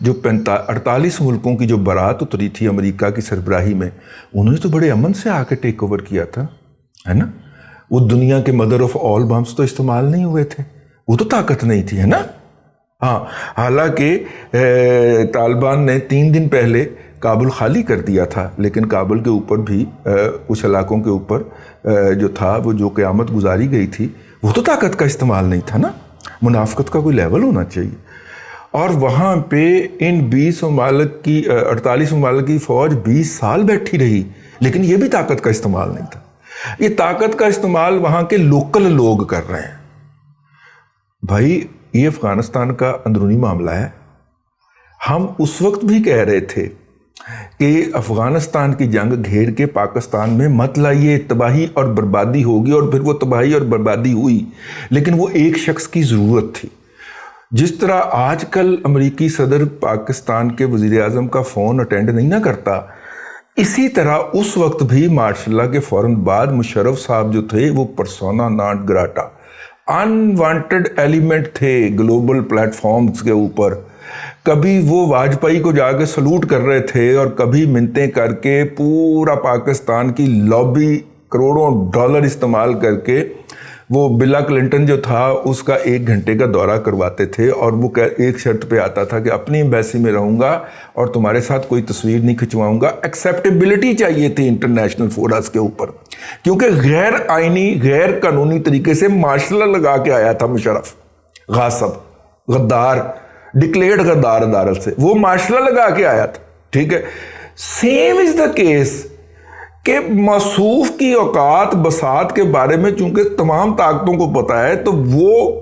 جو 48 ملکوں کی جو بارات اتری تھی امریکہ کی سربراہی میں، انہوں نے تو بڑے امن سے آ کے ٹیک اوور کیا تھا، ہے نا؟ وہ دنیا کے مدر آف آل بمس تو استعمال نہیں ہوئے تھے، وہ تو طاقت نہیں تھی، ہے نا؟ ہاں، حالانکہ طالبان نے 3 دن پہلے کابل خالی کر دیا تھا، لیکن کابل کے اوپر بھی کچھ علاقوں کے اوپر جو تھا وہ جو قیامت گزاری گئی تھی، وہ تو طاقت کا استعمال نہیں تھا نا؟ منافقت کا کوئی لیول ہونا چاہیے۔ اور وہاں پہ ان 20 ممالک کی 48 ممالک کی فوج 20 سال بیٹھی رہی، لیکن یہ بھی طاقت کا استعمال نہیں تھا۔ یہ طاقت کا استعمال وہاں کے لوکل لوگ کر رہے ہیں۔ بھائی یہ افغانستان کا اندرونی معاملہ ہے۔ ہم اس وقت بھی کہہ رہے تھے کہ افغانستان کی جنگ گھیر کے پاکستان میں مت لائیے، تباہی اور بربادی ہوگی، اور پھر وہ تباہی اور بربادی ہوئی، لیکن وہ ایک شخص کی ضرورت تھی۔ جس طرح آج کل امریکی صدر پاکستان کے وزیر اعظم کا فون اٹینڈ نہیں نہ کرتا، اسی طرح اس وقت بھی مارشل لا کے فوراً بعد مشرف صاحب جو تھے وہ پرسونا نان گراٹا، انوانٹڈ ایلیمنٹ تھے گلوبل پلیٹ فارمز کے اوپر۔ کبھی وہ واجپئی کو جا کے سلوٹ کر رہے تھے، اور کبھی منتیں کر کے پورا پاکستان کی لابی کروڑوں ڈالر استعمال کر کے وہ بلا کلنٹن جو تھا اس کا 1 گھنٹے کا دورہ کرواتے تھے، اور وہ ایک شرط پہ آتا تھا کہ اپنی ایمبیسی میں رہوں گا اور تمہارے ساتھ کوئی تصویر نہیں کھنچواؤں گا۔ ایکسیپٹیبلٹی چاہیے تھی انٹرنیشنل فورمز کے اوپر، کیونکہ غیر آئینی غیر قانونی طریقے سے مارشل لا لگا کے آیا تھا مشرف، غاصب غدار، ڈکلیئرڈ غدار عدالت سے وہ مارشل لا لگا کے آیا تھا، ٹھیک ہے؟ سیم از دا کیس کہ موصوف کی اوقات بساط کے بارے میں چونکہ تمام طاقتوں کو پتا ہے، تو وہ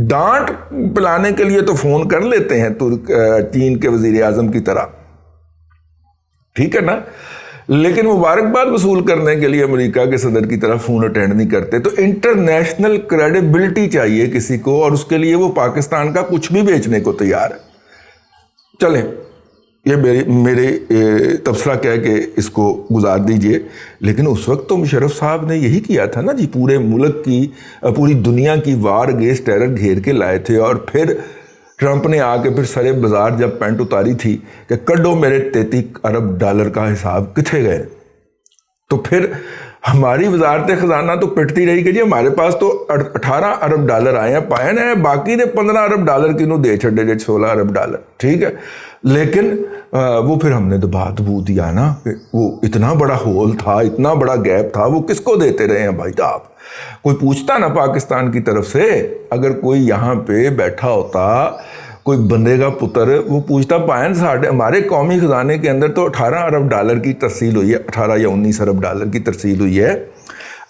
ڈانٹ پلانے کے لیے تو فون کر لیتے ہیں چین کے وزیر اعظم کی طرح، ٹھیک ہے نا؟ لیکن مبارکباد وصول کرنے کے لیے امریکہ کے صدر کی طرف فون اٹینڈ نہیں کرتے۔ تو انٹرنیشنل کریڈیبلٹی چاہیے کسی کو، اور اس کے لیے وہ پاکستان کا کچھ بھی بیچنے کو تیار ہے۔ چلیں، یہ میرے تبصرہ کہہ کے اس کو گزار دیجئے، لیکن اس وقت تو مشرف صاحب نے یہی کیا تھا نا جی، پورے ملک کی پوری دنیا کی وار اگینسٹ ٹیرر گھیر کے لائے تھے، اور پھر ٹرمپ نے آ کے پھر سرے بازار جب پینٹ اتاری تھی کہ کڈو میرے 33 ارب ڈالر کا حساب کتھے گئے، تو پھر ہماری وزارت خزانہ تو پٹتی رہی کہ جی ہمارے پاس تو 18 ارب ڈالر آئے ہیں، پائے ہیں، باقی نے 15 ارب ڈالر کنوں دے چھڑے جے 16 ارب ڈالر، ٹھیک ہے؟ لیکن وہ پھر ہم نے دبو دیا نا، وہ اتنا بڑا ہول تھا، اتنا بڑا گیپ تھا، وہ کس کو دیتے رہے ہیں بھائی صاحب؟ کوئی پوچھتا نا پاکستان کی طرف سے؟ اگر کوئی یہاں پہ بیٹھا ہوتا کوئی بندے کا پتر، وہ پوچھتا پائن ہمارے قومی خزانے کے اندر تو 18 ارب ڈالر کی ترسیل ہوئی ہے، 18 یا 19 ارب ڈالر کی ترسیل ہوئی ہے،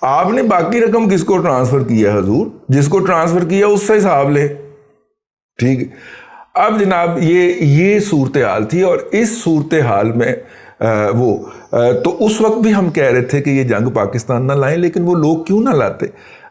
آپ نے باقی رقم کس کو ٹرانسفر کیا ہے حضور؟ جس کو ٹرانسفر کیا اس سے حساب لے، ٹھیک ہے؟ اب جناب یہ صورتحال تھی، اور اس صورتحال میں تو اس وقت بھی ہم کہہ رہے تھے کہ یہ جنگ پاکستان نہ لائیں، لیکن وہ لوگ کیوں نہ لاتے؟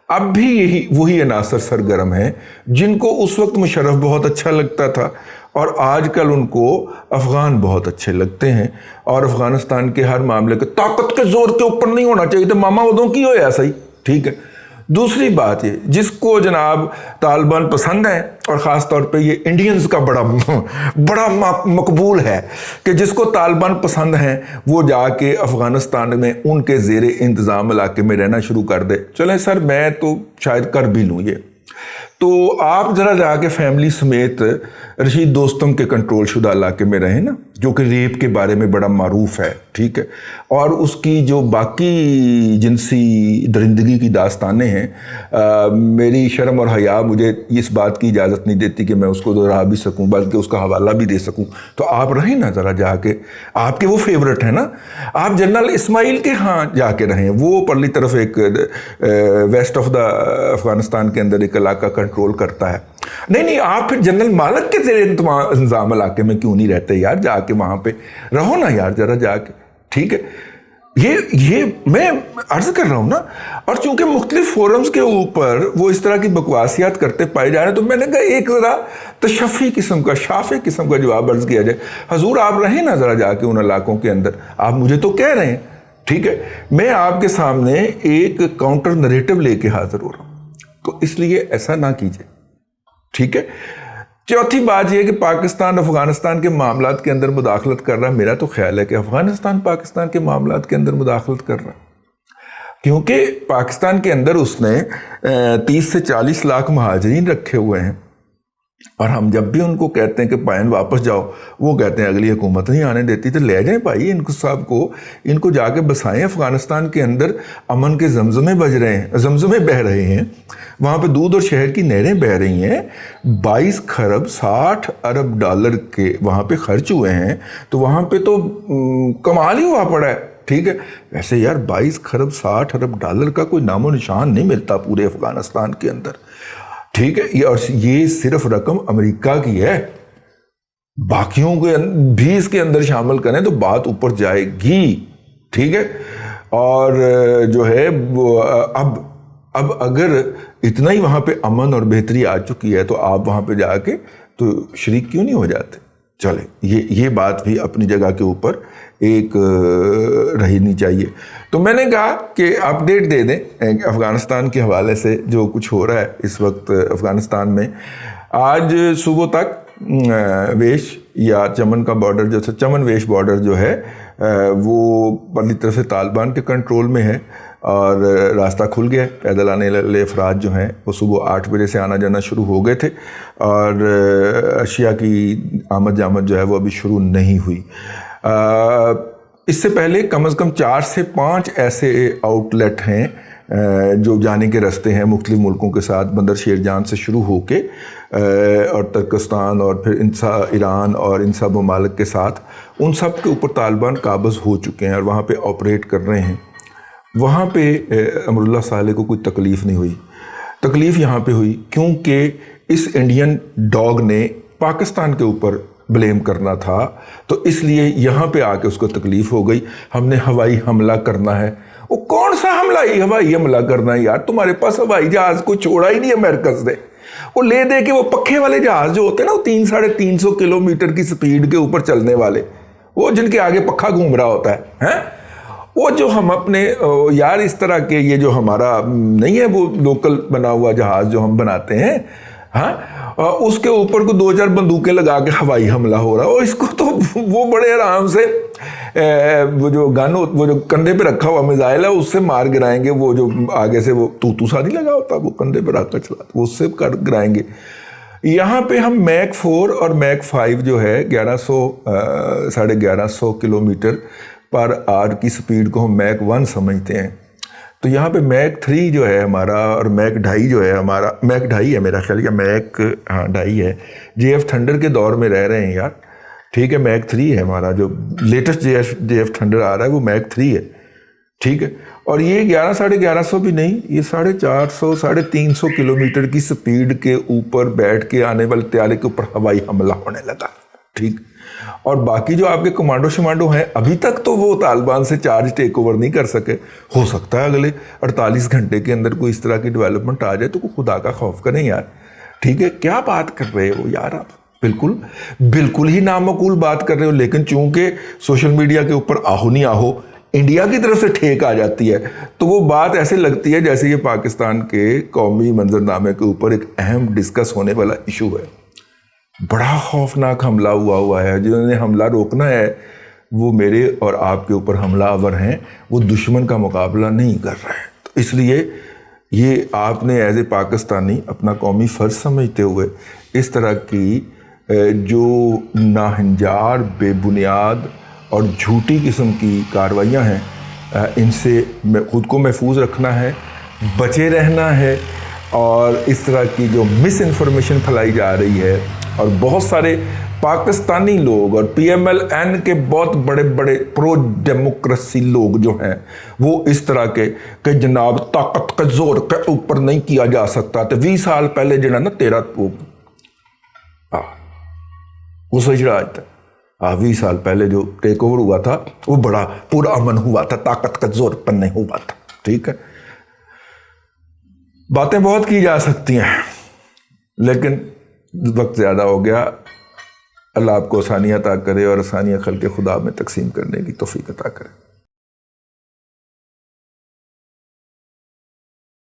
اب بھی وہی عناصر سرگرم ہیں جن کو اس وقت مشرف بہت اچھا لگتا تھا، اور آج کل ان کو افغان بہت اچھے لگتے ہیں، اور افغانستان کے ہر معاملے کے طاقت کے زور کے اوپر نہیں ہونا چاہیے، تو ماما ادوں کی ہو ایسا ہی، ٹھیک ہے؟ دوسری بات یہ جس کو جناب طالبان پسند ہیں، اور خاص طور پہ یہ انڈینز کا بڑا مقبول ہے کہ جس کو طالبان پسند ہیں وہ جا کے افغانستان میں ان کے زیر انتظام علاقے میں رہنا شروع کر دے۔ چلیں سر، میں تو شاید کر بھی لوں یہ، تو آپ ذرا جا کے فیملی سمیت رشید دوستم کے کنٹرول شدہ علاقے میں رہیں نا، جو کہ ریپ کے بارے میں بڑا معروف ہے، ٹھیک ہے؟ اور اس کی جو باقی جنسی درندگی کی داستانیں ہیں، میری شرم اور حیا مجھے اس بات کی اجازت نہیں دیتی کہ میں اس کو دہرا بھی سکوں، بلکہ اس کا حوالہ بھی دے سکوں، تو آپ رہیں نا ذرا جا کے، آپ کے وہ فیورٹ ہیں نا، آپ جنرل اسماعیل کے ہاں جا کے رہیں، وہ پرلی طرف ایک ویسٹ آف دا افغانستان کے اندر ایک علاقہ کنٹرول کرتا ہے۔ نہیں، آپ پھر جنرل مالک کے زیر انتظام علاقے میں کیوں نہیں رہتے یار؟ جا کے وہاں پہ رہو نا یار ذرا جا کے، ٹھیک ہے؟ یہ میں عرض کر رہا ہوں نا، اور چونکہ مختلف فورمز کے اوپر وہ اس طرح کی بکواسیات کرتے پائے جا رہے ہیں، تو میں نے کہا ایک ذرا تشفی قسم کا، شافی قسم کا جواب عرض کیا جائے۔ حضور آپ رہیں نا ذرا جا کے ان علاقوں کے اندر، آپ مجھے تو کہہ رہے ہیں، ٹھیک ہے؟ میں آپ کے سامنے ایک کاؤنٹر نریٹو لے کے حاضر ہو رہا ہوں، تو اس لیے ایسا نہ کیجیے، ٹھیک ہے؟ چوتھی بات یہ کہ پاکستان افغانستان کے معاملات کے اندر مداخلت کر رہا ہے. میرا تو خیال ہے کہ افغانستان پاکستان کے معاملات کے اندر مداخلت کر رہا ہے، کیونکہ پاکستان کے اندر اس نے 30 سے 40 لاکھ مہاجرین رکھے ہوئے ہیں، اور ہم جب بھی ان کو کہتے ہیں کہ پائن واپس جاؤ، وہ کہتے ہیں اگلی حکومت نہیں آنے دیتی. تو لے جائیں بھائی ان کو، صاحب کو، ان کو جا کے بسائیں. افغانستان کے اندر امن کے زمزمے بہہ رہے ہیں، وہاں پہ دودھ اور شہد کی نہریں بہہ رہی ہیں. 22 خرب 60 ارب ڈالر کے وہاں پہ خرچ ہوئے ہیں، تو وہاں پہ تو کمال ہی ہوا پڑا ہے. ٹھیک ہے، ویسے یار 22 خرب 60 ارب ڈالر کا کوئی نام و نشان نہیں ملتا پورے افغانستان کے اندر. ٹھیک ہے، اور یہ صرف رقم امریکہ کی ہے، باقیوں کے بھی اس کے اندر شامل کریں تو بات اوپر جائے گی. ٹھیک ہے، اور جو ہے اب اگر اتنا ہی وہاں پہ امن اور بہتری آ چکی ہے تو آپ وہاں پہ جا کے تو شریک کیوں نہیں ہو جاتے؟ چلے یہ بات بھی اپنی جگہ کے اوپر ایک رہنی چاہیے. تو میں نے کہا کہ اپڈیٹ دے دیں افغانستان کے حوالے سے جو کچھ ہو رہا ہے اس وقت افغانستان میں. آج صبح تک ویش یا چمن کا بارڈر جو چمن ویش بارڈر جو ہے وہ پرلی طرف سے طالبان کے کنٹرول میں ہے، اور راستہ کھل گیا. پیدل آنے والے افراد جو ہیں وہ صبح 8 بجے سے آنا جانا شروع ہو گئے تھے، اور اشیاء کی آمد جامد جو ہے وہ ابھی شروع نہیں ہوئی. اس سے پہلے کم از کم 4 سے 5 ایسے آؤٹ لیٹ ہیں جو جانے کے راستے ہیں مختلف ملکوں کے ساتھ، بندر شیر جان سے شروع ہو کے اور ترکستان اور پھر ایران اور ان سب ممالک کے ساتھ، ان سب کے اوپر طالبان قابض ہو چکے ہیں اور وہاں پہ آپریٹ کر رہے ہیں. وہاں پہ امراللہ صالح کو کوئی تکلیف نہیں ہوئی. تکلیف یہاں پہ ہوئی کیونکہ اس انڈین ڈاگ نے پاکستان کے اوپر بلیم کرنا تھا، تو اس لیے یہاں پہ آ کے اس کو تکلیف ہو گئی. ہم نے ہوائی حملہ کرنا ہے. وہ کون سا حملہ ہے؟ ہوائی حملہ کرنا ہے یار؟ تمہارے پاس ہوائی جہاز کو چھوڑا ہی نہیں ہے مرکز نے. وہ لے دے کے وہ پکھے والے جہاز جو ہوتے ہیں نا، وہ 300-350 کلومیٹر کی سپیڈ کے اوپر چلنے والے، وہ جن کے آگے پکھا گھوم رہا ہوتا ہے، وہ جو ہم اپنے یار اس طرح کے، یہ جو ہمارا نہیں ہے وہ لوکل بنا ہوا جہاز جو ہم بناتے ہیں، اس کے اوپر کو 2-4 بندوقیں لگا کے ہوائی حملہ ہو رہا ہے. اور اس کو تو وہ بڑے آرام سے وہ جو گن، وہ جو کندھے پہ رکھا ہوا میزائل ہے اس سے مار گرائیں گے. وہ جو آگے سے وہ تو سا نہیں لگا ہوتا، وہ کندھے پہ رکھ کر چلاتے، وہ اس سے گرائیں گے. یہاں پہ ہم میک 4 اور میک 5 جو ہے 1100-1150 کلومیٹر پر آر کی سپیڈ کو ہم میک 1 سمجھتے ہیں. تو یہاں پہ میک 3 جو ہے ہمارا، اور میک 2.5 جو ہے ہمارا، میک 2.5 ہے میرا خیال، یا میک 2.5 ہے. جے ایف تھنڈر کے دور میں رہ رہے ہیں یار. ٹھیک ہے، میک 3 ہے ہمارا، جو لیٹسٹ جے ایف تھنڈر آ رہا ہے وہ میک 3 ہے. ٹھیک ہے، اور یہ 1100-1150 بھی نہیں، یہ 450-350 کلومیٹر کی سپیڈ کے اوپر بیٹھ کے آنے والے طیارے کے اوپر ہوائی حملہ ہونے لگا. ٹھیک، اور باقی جو آپ کے کمانڈو شمانڈو ہیں ابھی تک تو وہ طالبان سے چارج ٹیک اوور نہیں کر سکے. ہو سکتا ہے اگلے 48 گھنٹے کے اندر کوئی اس طرح کی ڈیولپمنٹ آ جائے تو خدا کا خوف کریں یار. ٹھیک ہے، کیا بات کر رہے ہو یار آپ؟ بالکل ہی نامعقول بات کر رہے ہو. لیکن چونکہ سوشل میڈیا کے اوپر آہو نہیں آہو انڈیا کی طرف سے ٹھیک آ جاتی ہے، تو وہ بات ایسے لگتی ہے جیسے یہ پاکستان کے قومی منظرنامے کے اوپر ایک اہم ڈسکس ہونے والا ایشو ہے. بڑا خوفناک حملہ ہوا ہے. جنہوں نے حملہ روکنا ہے وہ میرے اور آپ کے اوپر حملہ آور ہیں، وہ دشمن کا مقابلہ نہیں کر رہے ہیں. تو اس لیے یہ آپ نے ایز اے پاکستانی اپنا قومی فرض سمجھتے ہوئے اس طرح کی جو ناہنجار، بے بنیاد اور جھوٹی قسم کی کارروائیاں ہیں، ان سے خود کو محفوظ رکھنا ہے، بچے رہنا ہے. اور اس طرح کی جو مس انفارمیشن پھیلائی جا رہی ہے، اور بہت سارے پاکستانی لوگ اور پی ایم ایل این کے بہت بڑے بڑے پرو ڈیموکریسی لوگ جو ہیں، وہ اس طرح کے کہ جناب طاقت کے زور کے اوپر نہیں کیا جا سکتا. تو 20 سال پہلے جو ہے نا 13 وہ سوچ رہا تھا 20 سال پہلے جو ٹیک اوور ہوا تھا وہ بڑا پورا امن ہوا تھا، طاقت کا زور پر نہیں ہوا تھا. ٹھیک ہے، باتیں بہت کی جا سکتی ہیں لیکن وقت زیادہ ہو گیا. اللہ آپ کو آسانیاں عطا کرے اور آسانیاں خلق خدا میں تقسیم کرنے کی توفیق عطا کرے.